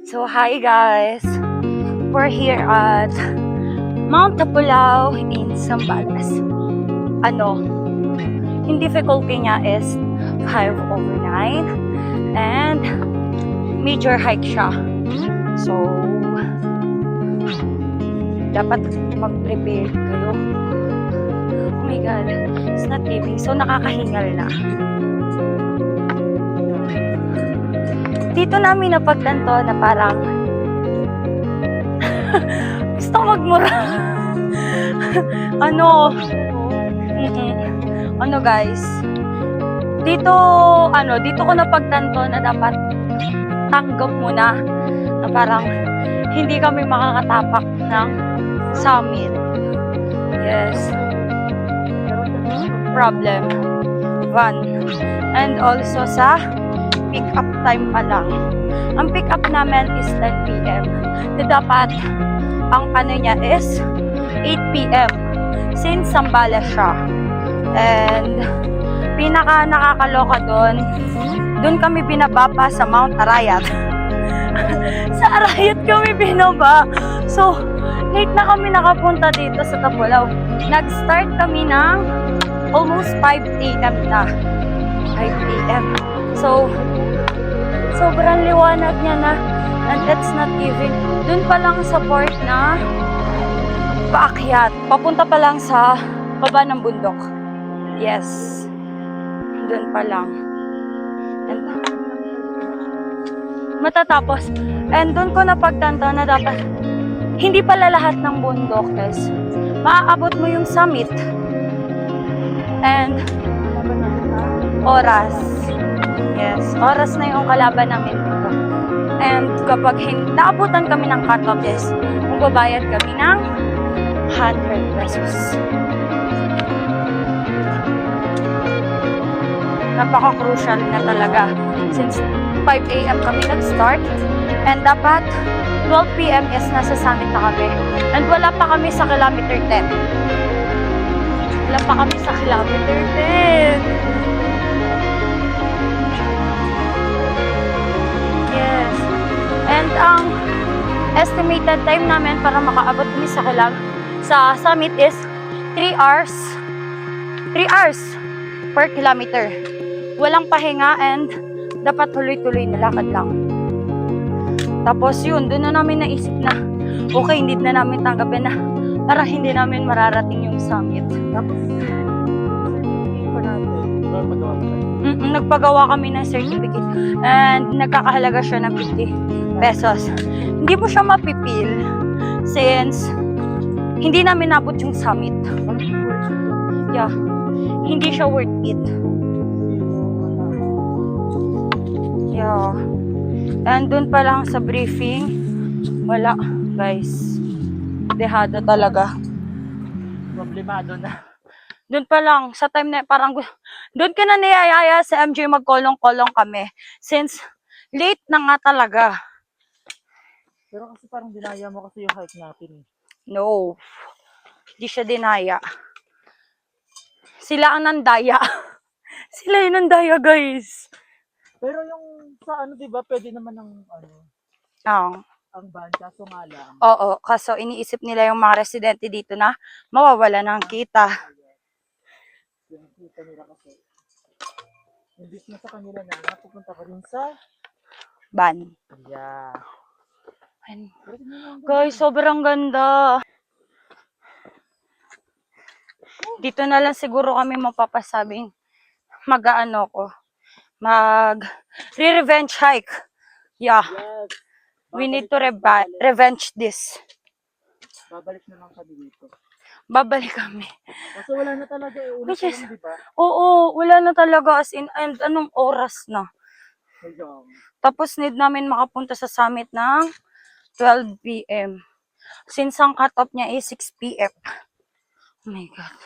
So hi guys, we're here at Mount Tapulao in Zambales. Yung difficulty niya is 5/9 and major hike siya. So, dapat mag-prepare kayo. Oh my god, it's not giving. So, nakakahingal na. Dito namin napagtanto na parang gusto ko magmura. Guys, dito ko napagtanto na dapat tanggap muna na parang hindi kami makakatapak ng summit. Yes. Problem. One. And also sa pick-up time pa lang. Ang pick-up namin is 10 p.m. Na dapat ang niya is 8 p.m. Since Zambales siya. And pinaka nakakaloka doon kami binaba pa sa Mount Arayat. Sa Arayat kami binaba. So, late na kami nakapunta dito sa Tapulao. Nag-start kami ng almost 5 a.m. na. 5 a.m. So, sobrang liwanag niya na and it's not even. Doon pa lang sa part na paakyat. Papunta pa lang sa baba ng bundok. Yes. Doon pa lang. And, matatapos. And doon ko napagtanto na dapat hindi pala lahat ng bundok guys. Maaabot mo yung summit. And oras. Yes, oras na yung kalaban namin dito. And kapag naabutan kami ng cut-off is, magbabayad kami ng 100 pesos. Napaka-crucial na talaga. Since 5 a.m. kami nag-start, and dapat 12 p.m. is nasa summit na kami. And wala pa kami sa kilometer 10. Wala pa kami sa kilometer 10. Yes. And ang estimated time namin para makaabot kami sa summit is 3 hours. 3 hours per kilometer. Walang pahinga and dapat tuloy-tuloy na lakad lang. Tapos yun, doon na namin naisip na okay, hindi na namin tanggapin na para hindi namin mararating yung summit. Tapos nagpagawa kami ng certificate and nagkakahalaga siya ng 50 pesos. Hindi mo siya mapipil since hindi namin nabot yung summit. Yeah, hindi siya worth it. Yeah. And dun pa lang sa briefing, wala guys. Dehado talaga. Problemado na. Doon pa lang, sa time na parang, doon ka na niyayaya sa MJ magkolong-kolong kami. Since, late na nga talaga. Pero kasi parang dinaya mo kasi yung hike natin. No. Hindi siya dinaya. Sila ang nandaya. Sila yung nandaya, guys. Pero yung sa diba, pwede naman ang van, kaso nga lang. Oo, kaso iniisip nila yung mga residente dito na mawawala ng kita. Yung kita nila kasi. Imbis na sa kanila na napupunta ka rin sa Van. Yeah. Guys, sobrang ganda. Dito na lang siguro kami mapapasabing re-revenge hike. Yeah. Yes. We need to revenge this. Babalik na lang kami dito. Babalik kami. Kasi wala na talaga una pa lang, di ba? Oo, wala na talaga as in, and anong oras na. Tapos need namin makapunta sa summit ng 12 p.m. Since ang cut-off niya is 6 p.m. Oh my God.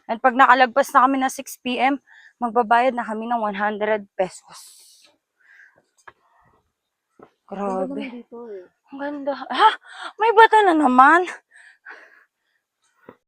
And pag nakalagpas na kami ng 6 p.m., magbabayad na kami ng 100 pesos. Grabe. Dito, eh. Ang ganda. Ha? May bata na naman.